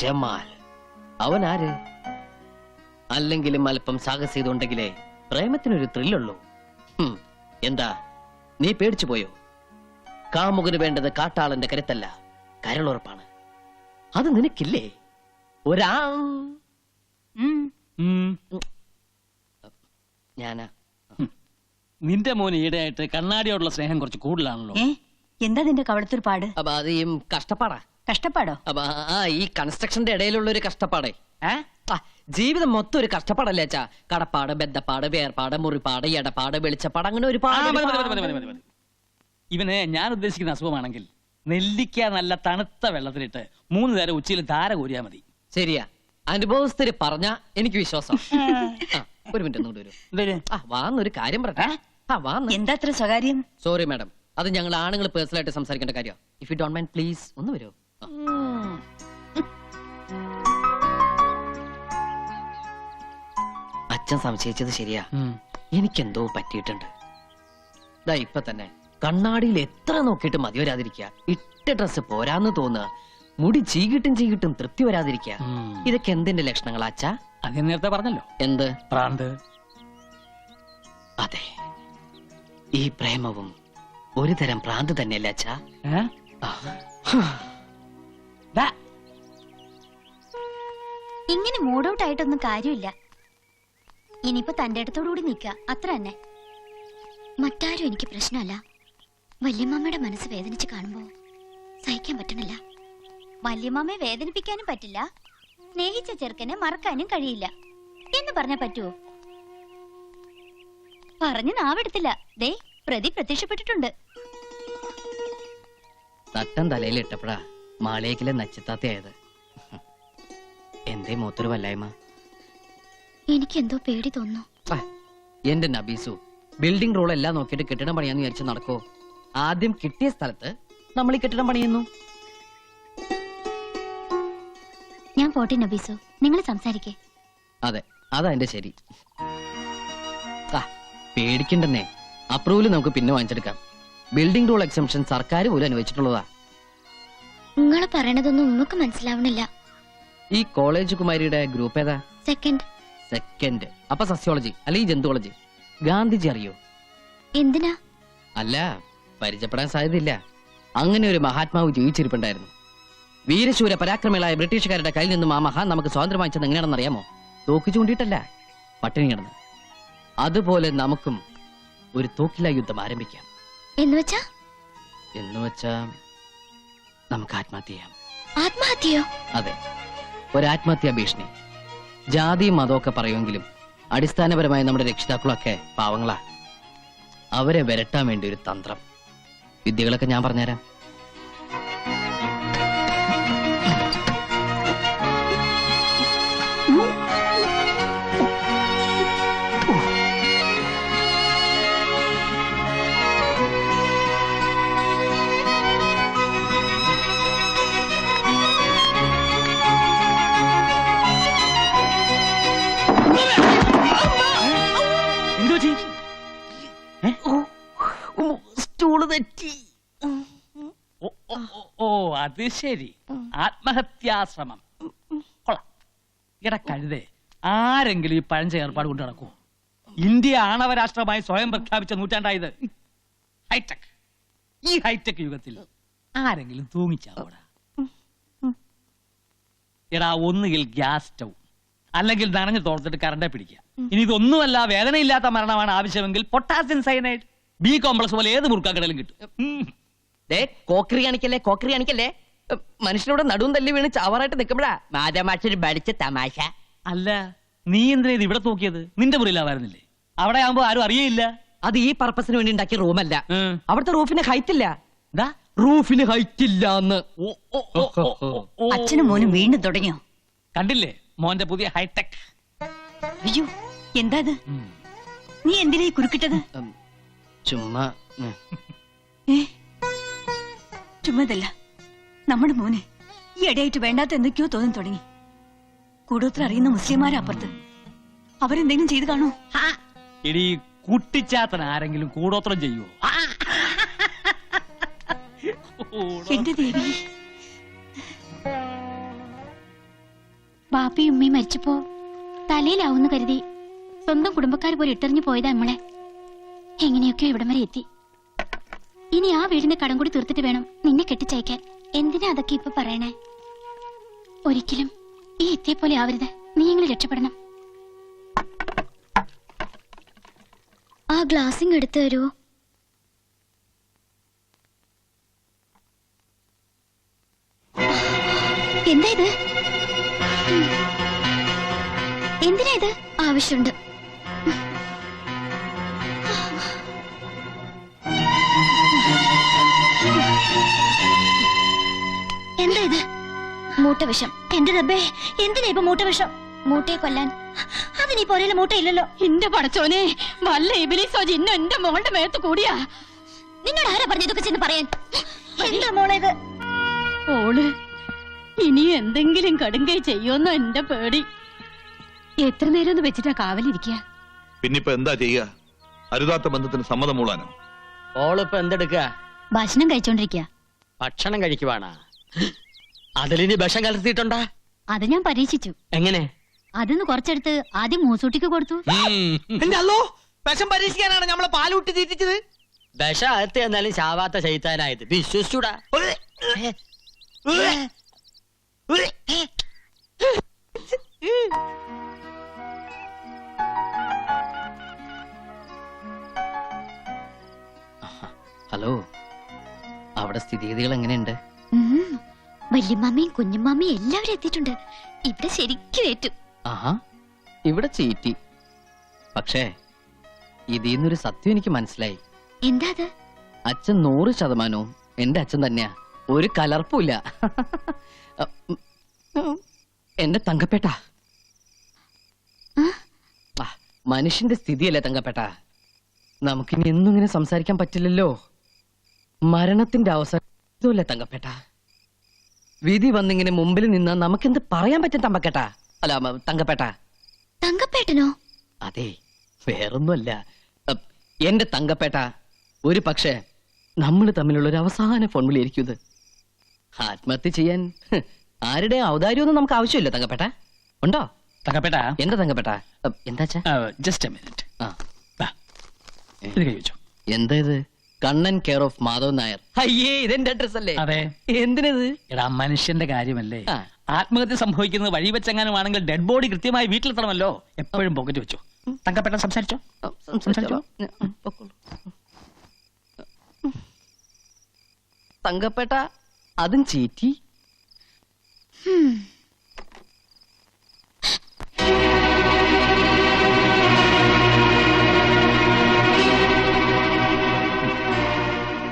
Jamal അവൻ ആര്? അല്ലെങ്കിലും അല്പം സാഹസികതയുണ്ടെങ്കിലേ പ്രേമത്തിനൊരു ത്രില്ലുള്ളൂ. എന്താ നീ പേടിച്ചു പോയോ? കാമുകന് വേണ്ടത് കാട്ടാളന്റെ കരുത്തല്ല, കരളുറപ്പാണ്. അത് നിനക്കില്ലേ? ഞാനാ. നിന്റെ മോന് ഈടെയായിട്ട് കണ്ണാടിയോടുള്ള സ്നേഹം കുറച്ച് കൂടുതലാണല്ലോ. എന്താ നിന്റെ കവളത്തൊരു പാട്? അപ്പൊ അത് ഈ കഷ്ടപ്പാടാ. കഷ്ടപ്പാടോ? അപ്പൊ ഈ കൺസ്ട്രക്ഷന്റെ ഇടയിലുള്ള ഒരു കഷ്ടപ്പാടേ. ജീവിതം മൊത്തം ഒരു കഷ്ടപ്പാടല്ലേ അച്ഛാ? കടപ്പാട്, ബദ്ധപ്പാട്, വേർപാട്, മുറിപ്പാട്, എടപ്പാട്, വെളിച്ചപ്പാട്, അങ്ങനെ ഒരുപാട്. ഇവന് ഞാൻ ഉദ്ദേശിക്കുന്ന അസുഖമാണെങ്കിൽ നെല്ലിക്ക നല്ല തണുത്ത വെള്ളത്തിലിട്ട് 3 നേരം ഉച്ചയിൽ ധാര കോരിയാ മതി. ശരിയാ, അനുഭവസ്ഥര് പറഞ്ഞ എനിക്ക് വിശ്വാസം. ഒരു മിനിറ്റ് ഒന്നുകൂടി വരും. വാന്നൊരു കാര്യം പറട്ടെ. എന്താ അത്ര സ്വകാര്യം? സോറി മാഡം, അത് ഞങ്ങൾ ആണുങ്ങൾ പേഴ്സണൽ ആയിട്ട് സംസാരിക്കേണ്ട കാര്യം. If you don't mind please ഒന്ന് വരൂ. അച്ഛൻ സംശയിച്ചത് ശരിയാ. എനിക്കെന്തോ പറ്റിയിട്ടുണ്ട്. ദാ ഇപ്പൊ തന്നെ കണ്ണാടിയിൽ എത്ര നോക്കിയിട്ട് മതി വരാതിരിക്കുക. ഇട്ട ഡ്രസ് പോരാന്ന് തോന്നുക. മുടി ചീകിട്ടും തൃപ്തി വരാതിരിക്കുക. ഇതൊക്കെ എന്തിന്റെ ലക്ഷണങ്ങളാ അച്ഛാ? അത് നേരത്തെ പറഞ്ഞല്ലോ. എന്ത് പ്രാന്ത്? അതെ, ഈ പ്രേമവും ഒരു തരം ഭ്രാന്ത് തന്നെയല്ലേ അച്ഛാ? ഇങ്ങനെ മൂഡ് ഔട്ട് ആയിട്ടൊന്നും കാര്യമില്ല. ഇനിയിപ്പോ തന്റെ അടുത്തോടുകൂടി നിക്ക, അത്ര തന്നെ. മറ്റാരും എനിക്ക് പ്രശ്നമല്ല. വല്യമ്മയുടെ മനസ്സ് വേദനിച്ച് കാണുമ്പോ സഹിക്കാൻ പറ്റണില്ല. വല്യമ്മയെ വേദനിപ്പിക്കാനും പറ്റില്ല, സ്നേഹിച്ച ചെറുക്കനെ മറക്കാനും കഴിയില്ല എന്ന് പറഞ്ഞാ പറ്റുവോ? പറഞ്ഞു നാവെടുത്തില്ല. ദേ പ്രതി പ്രത്യക്ഷപ്പെട്ടിട്ടുണ്ട്. തട്ടം തലയിൽ ഇട്ടപ്പോഴാ മാളേക്കിലെ നച്ചിത്താത്തയായത്. എന്തേ മൂത്തൊരു വല്ലായ്മ? എനിക്കെന്തോ പേടി തോന്നുന്നു. എന്റെ നബീസു, ബിൽഡിംഗ് റോൾ എല്ലാം നോക്കിയിട്ട് കെട്ടിടം പണിയാന്ന് വിചാരിച്ചു നടക്കോ? ആദ്യം കിട്ടിയ സ്ഥലത്ത് നമ്മൾ ഈ കെട്ടിടം പണിയുന്നു. ഞാൻ പോട്ടെ നബീസു, നിങ്ങൾ സംസാരിക്കേ. അതെ, അതാ എന്റെ ശരി. പേടിക്കണ്ടെന്നേ, അപ്രൂവൽ നമുക്ക് പിന്നെ വാങ്ങിച്ചെടുക്കാം. ബിൽഡിംഗ് റൂൾ എക്സംഷൻ സർക്കാർ പോലും അനുവദിച്ചിട്ടുള്ളതാ. നിങ്ങൾ പറയണതൊന്നും നമുക്ക് മനസ്സിലാവണില്ല. ഈ കോളേജ് കുമാരിയുടെ ഗ്രൂപ്പ് ഏതാ? സെക്കൻഡ്. അപ്പൊ സസ്യോളജി അല്ലെങ്കിൽ ജന്തുവോളജി. ഗാന്ധിജി അറിയോ? എന്തിനാ? അല്ല, പരിചയപ്പെടാൻ സാധ്യതയില്ല. അങ്ങനെ ഒരു മഹാത്മാവ് ജീവിച്ചിരിപ്പുണ്ടായിരുന്നു. വീരശൂര പരാക്രമികളായ ബ്രിട്ടീഷുകാരുടെ കയ്യിൽ നിന്നും ആ മഹാൻ നമുക്ക് സ്വാതന്ത്ര്യം വാങ്ങിച്ചത് എങ്ങനെയാണെന്ന് അറിയാമോ? തോക്ക് ചൂണ്ടിയിട്ടല്ല, പട്ടിണി കിടന്ന്. അതുപോലെ നമുക്കും ഒരു തോക്കില യുദ്ധം ആരംഭിക്കാം. എന്നുവെച്ചാ നമുക്ക് ആത്മഹത്യ ചെയ്യാം. ആത്മഹത്യയോ? അതെ, ഒരാത്മഹത്യാ ഭീഷണി. ജാതിയും മതമൊക്കെ പറയുമെങ്കിലും അടിസ്ഥാനപരമായി നമ്മുടെ രക്ഷിതാക്കളൊക്കെ പാവങ്ങളാ. അവരെ വരട്ടാൻ വേണ്ടി ഒരു തന്ത്രം. വിദ്യകളൊക്കെ ഞാൻ പറഞ്ഞുതരാം. അത് ശരി, ആത്മഹത്യാശ്രമം. കൊള്ളാം. ഇട കഴുതേ, ആരെങ്കിലും ഈ പഴഞ്ച ഏർപ്പാട് കൊണ്ട് നടക്കുമോ? ഇന്ത്യ ആണവരാഷ്ട്രമായി സ്വയം പ്രഖ്യാപിച്ച നൂറ്റാണ്ടായത്. ഹൈടെക്. ഈ ഹൈടെക് യുഗത്തിൽ ആരെങ്കിലും തൂങ്ങിച്ചാവൂടാ? എടാ, ഒന്നുകിൽ ഗ്യാസ് സ്റ്റൗ അല്ലെങ്കിൽ നനഞ്ഞു തോർത്തിട്ട് കറണ്ടെ പിടിക്കുക. ഇനി ഇതൊന്നുമല്ല, വേദനയില്ലാത്ത മരണമാണ് ആവശ്യമെങ്കിൽ പൊട്ടാസ്യം സയനൈഡ്, ബി കോംപ്ലക്സ് പോലെ ഏത് മുറുക്കാക്കടലും കിട്ടും. കോക്കറി കാണിക്കല്ലേ. മനുഷ്യനോട് നടുവും തല്ലി വീണ് ചാവാറായിട്ട് നിൽക്കുമ്പോഴാ മാതാമാഷൊരു പഠിച്ച തമാശ. അല്ല, നീ എന്തിനാ ഇത് ഇവിടെ നോക്കിയത്? നിന്റെ മുറിയിലാവായിരുന്നില്ലേ? അവിടെ ആവുമ്പോ ആരും അറിയില്ല. അത് ഈ പർപ്പസിന് വേണ്ടി ഉണ്ടാക്കിയ റൂമല്ല. അവിടുത്തെ റൂഫിന് ഹൈറ്റ് ഇല്ല. റൂഫിന് ഹൈറ്റ് ഇല്ലാന്ന്. അച്ഛനും മോനും വീണ്ടും തുടങ്ങിയോ? കണ്ടില്ലേ മോന്റെ പുതിയ ഹൈടെക്? അയ്യോ, എന്താ നീ എന്തിനാ കുറുക്കിട്ടത്? ചുമ്മാ. ചുമ്മാതല്ല, നമ്മുടെ മോനെ ഈ ഇടയായിട്ട് വേണ്ടാത്ത എന്തൊക്കെയോ തോന്നി തുടങ്ങി. കൂടോത്ര അറിയുന്ന മുസ്ലിംമാരപ്പുറത്ത് അവരെന്തെങ്കിലും ചെയ്ത് കാണോ? ഇനി കുട്ടിച്ചാത്തൻ ആരെങ്കിലും കൂടോത്രം ചെയ്യുവോ? എന്റെ ദേവി, ബാപ്പയും ഉമ്മയും മരിച്ചപ്പോ തലയിലാവുന്ന് കരുതി സ്വന്തം കുടുംബക്കാർ പോലെ ഇട്ടെറിഞ്ഞു പോയതാ നമ്മളെ. എങ്ങനെയൊക്കെ ഇവിടം വരെ എത്തി. ഇനി ആ വീടിന്റെ കടം കൂടി തീർത്തിട്ട് വേണം നിന്നെ കെട്ടിച്ചയക്കാൻ. എന്തിനാ അതൊക്കെ ഇപ്പൊ പറയണേ? ഒരിക്കലും ഈ എത്തിയെ പോലെ ആവരുത്. നീ എങ്ങനെ രക്ഷപ്പെടണം. ആ ഗ്ലാസിങ് എടുത്തു തരുമോ? എന്താ ഇത്? എന്തിനാ ഇത്? ആവശ്യമുണ്ട്. എന്താ ഇത്? മൂട്ടവിഷം. എന്റെ റബ്ബേ, എന്തിനാ ഇപ്പൊ മൂട്ടവിഷം? മൂട്ടയെ കൊല്ലാൻ. അതിനീ പോരയിലെ മൂട്ടയില്ലല്ലോ. എന്റെ പടച്ചോനെ, വല്ല ഇബിലിസോ ജിന്നോ എന്റെ മോളുടെ മേത്ത് കൂടിയാ. നിന്നോട് ആരാ പറഞ്ഞു ഇതൊക്കെ ചെന്ന് പറയാൻ? എന്താ മോളെ ഇത്? ഓള് ഇനി എന്തെങ്കിലും കടുങ്കൈ ചെയ്യുമെന്നോ എന്റെ പേടി. എത്ര നേരം ഒന്ന് വെച്ചിട്ടാ കാവലിരിക്കുക? പിന്നിപ്പോ എന്താ ചെയ്യുക? അരുതാത്ത ബന്ധത്തിന് സമ്മതം മൂളാനോ? ഓളിപ്പോ എന്തെടുക്കുക? ഭക്ഷണം കഴിച്ചോണ്ടിരിക്കുക. ഭക്ഷണം കഴിക്കുവാണാ? അതിലിനി വിഷം കലർത്തിയിട്ടുണ്ടാ? അത് ഞാൻ പരീക്ഷിച്ചു. എങ്ങനെ? അതിന്ന് കുറച്ചെടുത്ത് ആദ്യം മൂസൂട്ടിക്ക് കൊടുത്തു. വിഷം പരീക്ഷിക്കാനാണ് നമ്മളെ പാലൂട്ടി തീറ്റിച്ചത്. വിഷം അകത്ത് എന്നാലും ചാവാത്ത ചെയ്താനായത് വിശ്വസിച്ചൂടാ. ഹലോ, അവിടെ സ്ഥിതിഗതികൾ എങ്ങനെയുണ്ട്? വല്യമ്മയും കുഞ്ഞമ്മയും എല്ലാവരും എത്തിയിട്ടുണ്ട്. ഇവിടെ ശരിക്കും ഏറ്റു. ആഹാ, ഇവിടെ ചീറ്റി. പക്ഷേ ഇതിന്നൊരു സത്യം എനിക്ക് മനസ്സിലായി. എന്താ അത്? അച്ഛൻ 100% എന്റെ അച്ഛൻ തന്നെയാ. ഒരു കലർപ്പുമില്ല. എന്റെ തങ്കപ്പേട്ട. മനുഷ്യന്റെ സ്ഥിതിയല്ലേ തങ്കപ്പേട്ട. നമുക്കിനി എന്നും ഇങ്ങനെ സംസാരിക്കാൻ പറ്റില്ലല്ലോ. മരണത്തിന്റെ അവസരമല്ലേ തങ്കപ്പേട്ട. വിധി വന്നിങ്ങനെ മുമ്പിൽ നിന്നാ നമുക്കെന്ത് പറയാൻ പറ്റും തമ്പക്കേട്ട? അല്ല, തങ്കപ്പേട്ട. തങ്കപ്പേട്ടനോ? അതെ, വേറൊന്നുമല്ല. എന്റെ തങ്കപ്പേട്ട, ഒരു പക്ഷേ നമ്മൾ തമ്മിലുള്ള ഒരു അവസാന ഫോൺ വിളിയായിരിക്കും ഇത്. ആത്മഹത്യ ചെയ്യാൻ ആരുടെ ഔദാര്യമൊന്നും നമുക്ക് ആവശ്യമില്ല തങ്കപ്പേട്ട. ഉണ്ടോ തങ്കപ്പേട്ട? എന്താ തങ്കപ്പേട്ട? എന്താ ജസ്റ്റ് എ മിനിറ്റ്. എന്താ ഇത്? Kannan care of Madhav Nair. അയ്യേ, ഇതെന്റെ അഡ്രസ് അല്ലേ? അതെ. എന്തിനത്? എടാ, മനുഷ്യന്റെ കാര്യമല്ലേ. ആത്മഹത്യ സംഭവിക്കുന്നത് വഴി വെച്ചെങ്ങാനുമാണെങ്കിൽ ഡെഡ് ബോഡി കൃത്യമായി വീട്ടിലെത്തണമല്ലോ. എപ്പോഴും പോക്കറ്റ് വെച്ചു. തങ്കപ്പേട്ട സംസാരിച്ചോ? സംസാരിച്ചോ? തങ്കപ്പേട്ട, അതും ചീറ്റി.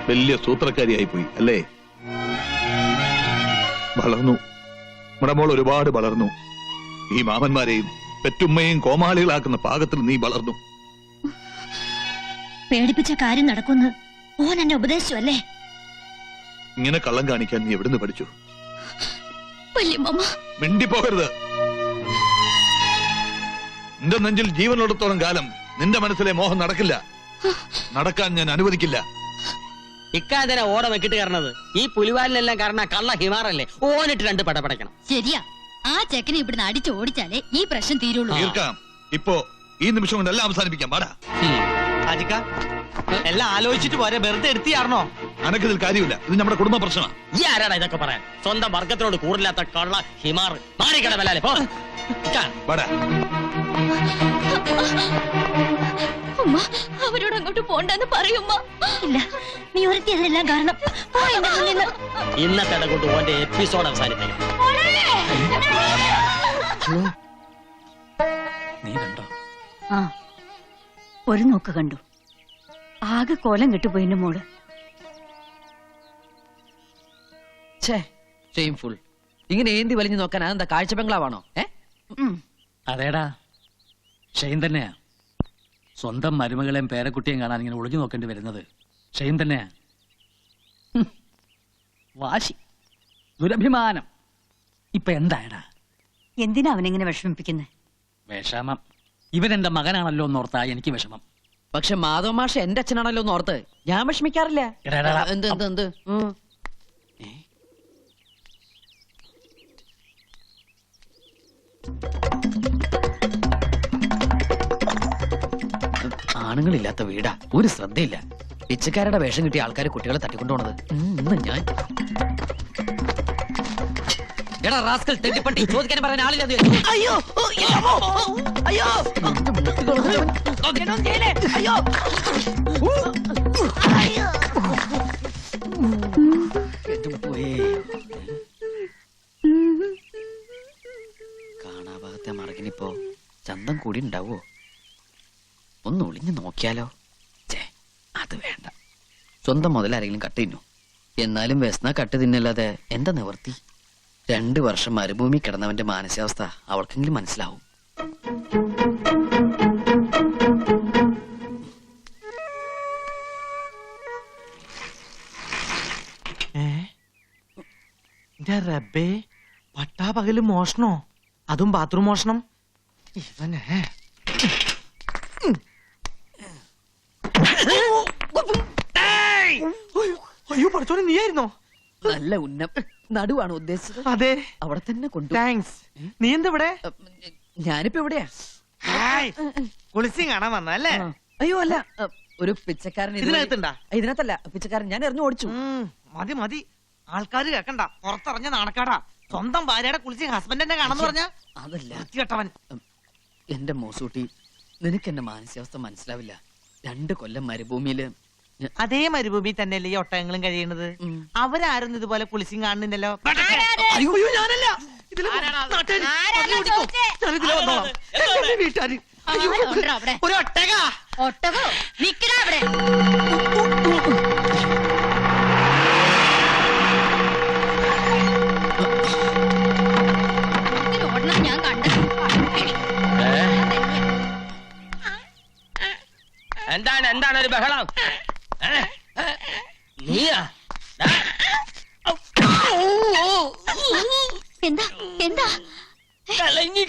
വലിയ സൂത്രക്കാരിയായി പോയി അല്ലേ? വളർന്നു, നമ്മുടെ മോൾ ഒരുപാട് വളർന്നു. ഈ മാമന്മാരെയും പെറ്റുമ്മയും കോമാളികളാക്കുന്ന പാകത്തിൽ നീ വളർന്നു. പേടിപ്പിച്ച കാര്യം നടക്കുന്നു. ഓൻ എന്നെ ഉപദേശിച്ചു അല്ലേ? ഇങ്ങനെ കള്ളം കാണിക്കാൻ നീ എവിടുന്ന് പഠിച്ചു? വല്യമ്മ, മിണ്ടിപ്പോകരുത്. നിന്റെ നെഞ്ചിൽ ജീവനുള്ളിടത്തോളം കാലം നിന്റെ മനസ്സിലെ മോഹം നടക്കില്ല. നടക്കാൻ ഞാൻ അനുവദിക്കില്ല. ഇക്കാതിനെ ഓടം വെക്കിട്ട് കയറണത് ഈ പുലിവാലിനെല്ലാം കാരണം കള്ള ഹിമാറല്ലേ. ഓനിട്ട് 2 പടപടയ്ക്കണം. ശരിയാ. ആ ചെക്കനെ ഇവിടുന്ന് അടിച്ച് ഓടിച്ചാലേ ഈ പ്രശ്നം തീരുള്ളൂ. തീർക്കാം. ഇപ്പോ ഈ നിമിഷം കൊണ്ട് എല്ലാം അവസാനിപ്പിക്കാം. പാടാ. എല്ലാം ആലോചിച്ചിട്ട് പോരെ, വെറുതെ എടുത്തിയാർന്നോ? അനക്കിതിൽ കാര്യമില്ല. ഇത് നമ്മുടെ കുടുംബ പ്രശ്നമാണ്. ഈ ആരാടാ ഇതൊക്കെ പറയാൻ? സ്വന്തം വർഗത്തിനോട് കൂറില്ലാത്ത കള്ള ഹിമാർ. മാറിക്കടവല്ലേ പോ. പാടാ. ഉമ്മ, അവരോട് അങ്ങോട്ട് പോണ്ടെന്ന് പറയുമ്മ. ഇല്ല, നീ ഒരുത്തി അതിനെല്ലാം കാരണം. ഇന്നത്തെ കൊണ്ട് ഓന്റെ എപ്പിസോഡ് അവസാനിപ്പിക്കണം. നീ കണ്ടോ? ആ, ഒരു നോക്ക് കണ്ടു. ആകെ കോലം കെട്ടുപോയി എന്റെ മോള്. ഷെയിംഫുൾ. ഇങ്ങനെ ഏന്തി വലിഞ്ഞു നോക്കാൻ അതെന്താ കാഴ്ച ബംഗ്ലാവാണോ? അതേടാ, ഷെയിൻ തന്നെയാ. സ്വന്തം മരുമകളെയും പേരക്കുട്ടിയും കാണാൻ ഇങ്ങനെ ഒളിഞ്ഞു നോക്കേണ്ടി വരുന്നത് ഷെയിൻ തന്നെയാ. വാശി, ദുരഭിമാനം. ഇപ്പൊ എന്തായടാ? എന്തിനാ അവനെങ്ങനെ വിഷമിപ്പിക്കുന്നത്? വിഷമം. ഇവനെന്റെ മകനാണല്ലോ എന്നോർത്താ എനിക്ക് വിഷമം. പക്ഷെ മാധവ മാഷ എന്റെ അച്ഛനാണല്ലോ എന്ന് ഓർത്ത് ഞാൻ വിഷമിക്കാറില്ല. എടാ, എടാ, എന്ത് എന്ത് എന്ത് ആണുങ്ങളില്ലാത്ത വീടാ, ഒരു ശ്രദ്ധയില്ല. പിച്ചക്കാരുടെ വേഷം കിട്ടിയ ആൾക്കാരെ കുട്ടികളെ തട്ടിക്കൊണ്ടുപോണത്. ഇന്ന് ഞാൻ എടാ റാസ്കൽ തെറ്റിപ്പട്ടി, ചോദിക്കാൻ പറയാൻ ആളില്ലാതെ അയ്യോ അയ്യോ കാണാഭാഗത്തെ മറകിനിപ്പോ ചന്തം കൂടി ഉണ്ടാവോ? ഒന്ന് ഒളിഞ്ഞു നോക്കിയാലോ? അത് വേണ്ട, സ്വന്തം മുതലാരെങ്കിലും കട്ട് തിന്നു. എന്നാലും വ്യസന കട്ട് തിന്നല്ലാതെ എന്താ നിവർത്തി? 2 വർഷം മരുഭൂമി കിടന്നവന്റെ മാനസികാവസ്ഥ അവൾക്കെങ്കിലും മനസ്സിലാവും. റബ്ബേ, പട്ടാ പകല് മോഷണോ? അതും ബാത്റൂം മോഷണം. ഇവനെ അയ്യോ പഠിച്ചോനെ, നീയായിരുന്നോ? നല്ല ഉന്നം നടുവാണ് ഉദ്ദേശിച്ചത്. അതെ, അവിടെ തന്നെ കൊണ്ടു. താങ്ക്സ്. നീ എന്താ ഇവിടെ? ഞാനിപ്പോ എവിടെയാ? കുളിസി കാണാൻ വന്നല്ലേ? അയ്യോ അല്ല, ഒരു പിച്ചക്കാരൻ ഇതിനകത്തുണ്ടാ? ഇതിനകത്തല്ല, പിച്ചക്കാരൻ ഞാൻ എറിഞ്ഞു ഓടിച്ചു. മതി മതി, ആൾക്കാര് കേക്കണ്ട. പുറത്തിറങ്ങിയ നാണക്കാടാ. സ്വന്തം ഭാര്യയുടെ കുളിച്ച് ഹസ്ബൻഡിനെ കാണാന്ന് പറഞ്ഞ അതല്ല കേട്ടവൻ. എന്റെ മോസൂട്ടി, നിനക്ക് എന്റെ മാനസികാവസ്ഥ മനസ്സിലാവില്ല. 2 കൊല്ലം മരുഭൂമിയില് അതേ മരുഭൂമി തന്നെയല്ലേ ഈ ഒട്ടകങ്ങളും കഴിയണത്? അവരാരും ഇതുപോലെ കുളിച്ചും കാണുന്നില്ലല്ലോ. അയ്യോ ഞാനല്ല, വീട്ടുകാര് ഒരു ഒട്ടക. ഒട്ടകോ നിക്കടാ അവിടെ. ഓടണം ഞാൻ കണ്ടത്. എന്താണ് ഒരു ബഹളം? നീയാ? എന്താ എന്താ? കലങ്ങി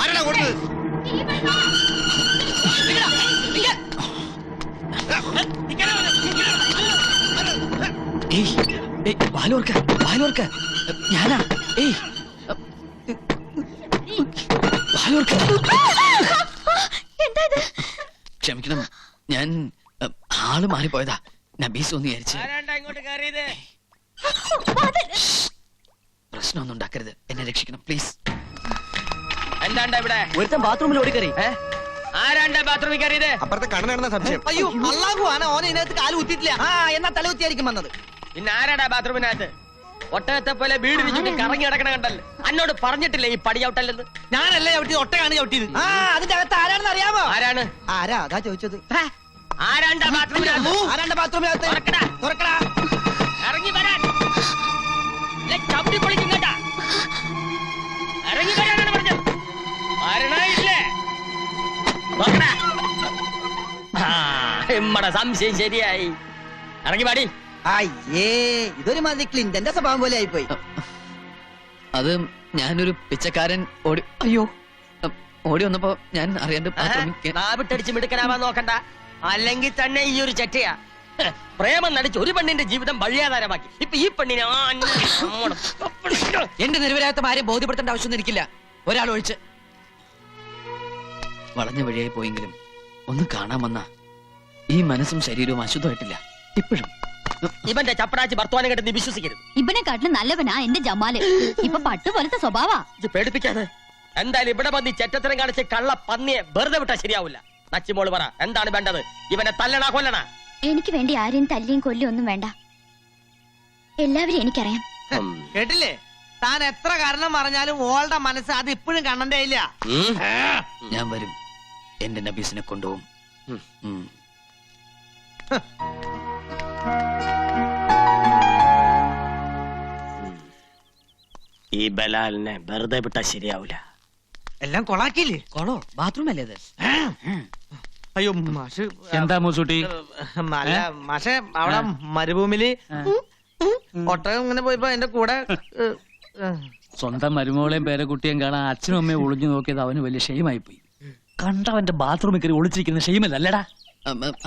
ആരാടാ കൊടുത്തത്? വാലോർക്ക ഞാനാ. ക്ഷമിക്കണം, ഞാൻ ആള് മാറിപ്പോയതാ. നബീസ് ഒന്ന് വിചാരിച്ചു. പ്രശ്നമൊന്നും ഉണ്ടാക്കരുത്, എന്നെ രക്ഷിക്കണം പ്ലീസ്. എന്താണ്ടാ ഇവിടെ? ഒരുത്തൻ ബാത്റൂമിൽ ഓടിക്കറി. ആരാണ്ടാ ബാത്റൂമിൽ കയറിയത്? അപ്പുറത്തെ കണ്ണനാണെന്ന സംശയം. അയ്യോ അള്ളാഹു ആണ്, ഓനെ ഇതിനകത്ത് കാല് കുത്തിയിട്ടില്ല. എന്നാ തലകുത്തിയായിരിക്കും വന്നത്. പിന്നെ ആരാടാ ബാത്റൂമിനകത്ത്? ഒട്ടകത്തെ പോലെ വീട് വെച്ചിട്ട് കറങ്ങി കിടക്കണ കണ്ടല്ലേ? എന്നോട് പറഞ്ഞിട്ടില്ലേ ഈ പടി ചവിട്ടല്ലെന്ന്? ഞാനല്ലേ ചവിട്ടിയത്, ഒട്ടകാണ് ചവിട്ടിയത്. അതിന്റെ അകത്ത് ആരാണെന്ന് അറിയാമോ? ആരാണ്? ആരാ അതാ ചോദിച്ചത്. ആരാണ്ടാ ബാത്റൂമിനകത്ത്? ആരാണ്ട് ബാത്റൂമിനകത്ത്? തുറക്കടാ. ഇറങ്ങി വരാൻ. ചവിട്ടി പൊളിക്കും കേട്ടാ. ഇറങ്ങി വരാനാണ് പറഞ്ഞത്. മരണയില്ലേ? നോക്കടാ. നമ്മടെ സംശയം ശരിയായി. ഇറങ്ങി പാടി. അയ്യേ, ഇതൊരു മാതിരി ക്ലിന്റന്റെ സ്വഭാവം പോലെ ആയിപ്പോയി. അത് ഞാനൊരു പിച്ചക്കാരൻ ഓടി വന്നപ്പോ ഞാൻ അറിയാണ്ട് നാവിട്ടടിച്ച് മിടുക്കനാവാൻ നോക്കണ്ട, അല്ലെങ്കിൽ തന്നെ ഈ ഒരു ചെറ്റയാ. പ്രേമം നടിച്ച് ഒരു പെണ്ണിന്റെ ജീവിതം വഴിയാധാരമാക്കി. ഇപ്പൊ ഈ പെണ്ണിനെ എന്റെ നിരവരാത്ത ആരെയും ബോധ്യപ്പെടുത്തേണ്ട ആവശ്യമൊന്നും എനിക്കില്ല, ഒരാൾ ഒഴിച്ച്. വളഞ്ഞ വഴിയായി പോയെങ്കിലും ഒന്ന് കാണാൻ വന്ന ഈ മനസ്സും ശരീരവും അശുദ്ധമായിട്ടില്ല ഇപ്പോഴും. ഇവന്റെ ചപ്പടാച്ചി ഭർത്താനം കേട്ട് നീ വിശ്വസിക്കരുത്. ഇവനെ കാട്ടിലും നല്ലവനാ എന്റെ ജമാല്. ഇപ്പൊ പട്ടു പോലത്തെ സ്വഭാവാ. ഇത് പേടിപ്പിക്കാതെ. എന്തായാലും ഇവിടെ വന്ന് ഈ ചെറ്റത്തരം കാണിച്ച് കള്ള പന്നിയെ വെറുതെ വിട്ടാ ശരിയാവില്ല. നച്ചിമോള് പറ, എന്താണ് വേണ്ടത്? ഇവനെ തല്ലണ കൊല്ലണ? എനിക്ക് വേണ്ടി ആരെയും തല്ലിയും കൊല്ലിയും ഒന്നും വേണ്ട. എല്ലാവരും എനിക്കറിയാം. കേട്ടില്ലേ? താൻ എത്ര കാരണം പറഞ്ഞാലും ഓളുടെ മനസ്സ് അത് ഇപ്പോഴും കണ്ണന്റെ ഇല്ല. ഞാൻ വരും, എന്റെ നബീസിനെ കൊണ്ടുപോകും. ഈ ബലാലിനെ വെറുതെ വിട്ടാ ശരിയാവില്ല. എല്ലാം കൊളാക്കിയില്ലേ? കൊളോ ബാത്റൂം അല്ലേ അത്? അയ്യോ മാഷ്, എന്താ മൂസൂട്ടി? അല്ല മാഷെ, അവിടെ മരുഭൂമിയില് ഒട്ടകം ഇങ്ങനെ പോയപ്പോ എന്റെ കൂടെ സ്വന്തം മരുമോളെയും പേരക്കുട്ടിയും കാണാൻ അച്ഛനും അമ്മയും ഒളിഞ്ഞു നോക്കിയത് അവന് വലിയ ഷെയിമായി പോയി. കണ്ടവന്റെ ബാത്റൂമിൽ കയറി ഒളിച്ചിരിക്കുന്ന ഷെയിമല്ലല്ലടാ.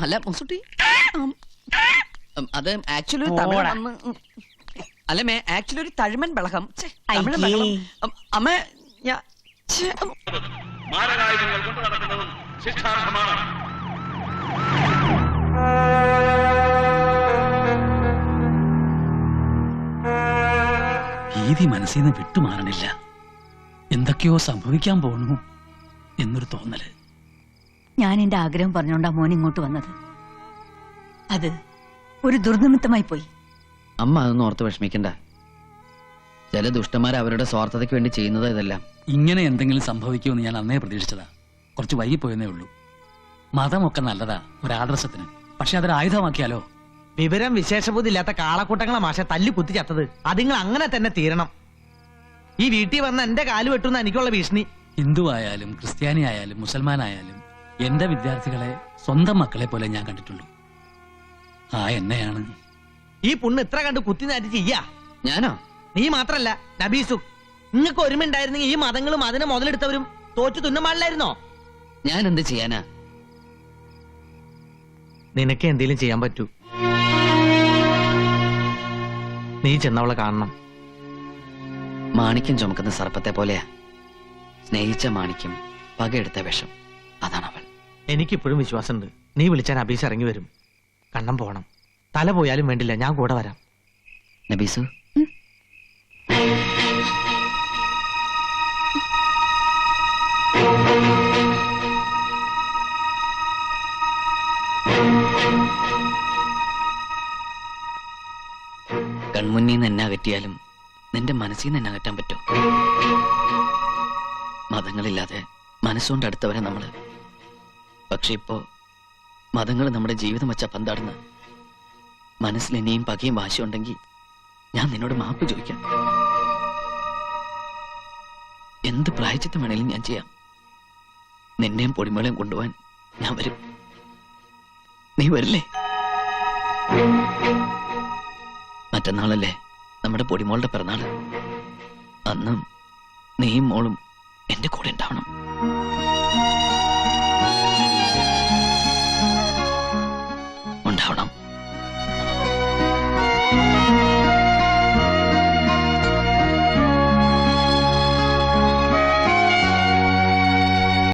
അല്ല മുസുട്ടി, അത് ആക്ച്വലി അല്ല ആക്ച്വലി ഒരു തഴുമൻ ബളകം. അമ്മ മാരകായുധങ്ങൾ കൊണ്ടു നടക്കുന്നതും ശിക്ഷാർഹമാണ്. ഭീതി മനസ്സിൽ നിന്ന് വിട്ടുമാറണില്ല. എന്തൊക്കെയോ സംഭവിക്കാൻ പോണു എന്നൊരു തോന്നല്. ഞാൻ എന്റെ ആഗ്രഹം പറഞ്ഞോണ്ടാ മോൻ ഇങ്ങോട്ട് വന്നത്. അത് ഒരു ദുർനിമിത്തമായി പോയി. അമ്മ അതൊന്നും ഓർത്ത് വിഷമിക്കണ്ട. ചില ദുഷ്ടന്മാർ അവരുടെ സ്വാർത്ഥതയ്ക്ക് വേണ്ടി ചെയ്യുന്നത് ഇതെല്ലാം. ഇങ്ങനെ എന്തെങ്കിലും സംഭവിക്കുമെന്ന് ഞാൻ അന്നേ പ്രതീക്ഷിച്ചതാ. കുറച്ച് വൈകിപ്പോയെന്നേ ഉള്ളൂ. മതമൊക്കെ നല്ലതാ ഒരാദർശത്തിന്, പക്ഷെ അതൊരു ആയുധമാക്കിയാലോ? വിവരം വിശേഷബുദ്ധി ഇല്ലാത്ത കാളക്കൂട്ടങ്ങളെ മാഷെ തല്ലി കുത്തി ചത്തത്. അതിങ്ങൾ അങ്ങനെ തന്നെ തീരണം. ഈ വീട്ടിൽ വന്ന എന്റെ കാല് വെട്ടുന്ന എനിക്കുള്ള ഭീഷണി. ഹിന്ദു ആയാലും ക്രിസ്ത്യാനി ആയാലും മുസൽമാനായാലും എന്റെ വിദ്യാർത്ഥികളെ സ്വന്തം മക്കളെ പോലെ ഞാൻ കണ്ടിട്ടുള്ളൂ. ആ എന്നെയാണ് ഈ പുണ്ണ് ഇത്ര കണ്ട് കുത്തി നാറ്റി ചെയ്യാ. ഞാനോ? നീ മാത്രല്ല നബീസു. നിങ്ങൾക്ക് ഒരുമ ഉണ്ടായിരുന്നെങ്കിൽ ഈ മതങ്ങളും അതിനെ മുതലെടുത്തവരും തോറ്റു തുന്നമാളിലായിരുന്നോ? ഞാൻ എന്ത് ചെയ്യാനാ? നിനക്ക് എന്തേലും ചെയ്യാൻ പറ്റൂ. നീ ചെന്നവളെ കാണണം. മാണിക്യം ചുമക്കുന്ന സർപ്പത്തെ പോലെയാ. സ്നേഹിച്ച മാണിക്യം, പകയെടുത്ത വിഷം. അതാണ് അവൾ. എനിക്കിപ്പോഴും വിശ്വാസമുണ്ട്. നീ വിളിച്ചാൽ നബീസ് ഇറങ്ങി വരും. കണ്ണം പോണം. തല പോയാലും വേണ്ടില്ല, ഞാൻ കൂടെ വരാം. നബീസു, കൺമുന്നിൽ നിന്ന് എന്നെ അകറ്റിയാലും നിന്റെ മനസ്സിൽ നിന്ന് എന്നെ അകറ്റാൻ പറ്റുമോ? മതങ്ങളില്ലാതെ മനസ്സുകൊണ്ട് അടുത്തവരെ നമ്മള്. പക്ഷെ ഇപ്പോ മതങ്ങൾ നമ്മുടെ ജീവിതം വെച്ച പന്താടുന്ന. മനസ്സിൽ ഇനിയും പകയും വാശിയുണ്ടെങ്കിൽ ഞാൻ നിന്നോട് മാപ്പ് ചോദിക്കാം. എന്ത് പ്രായച്ചിത്തം വേണേലും ഞാൻ ചെയ്യാം. നിന്നെയും പൊടിമളയും കൊണ്ടുപോവാൻ ഞാൻ വരും. നീ വരില്ലേ? മറ്റന്നാളല്ലേ നമ്മുടെ പൊടിമോളുടെ പിറന്നാള്. അന്നും നീയും മോളും എന്റെ കൂടെ ഉണ്ടാവണം.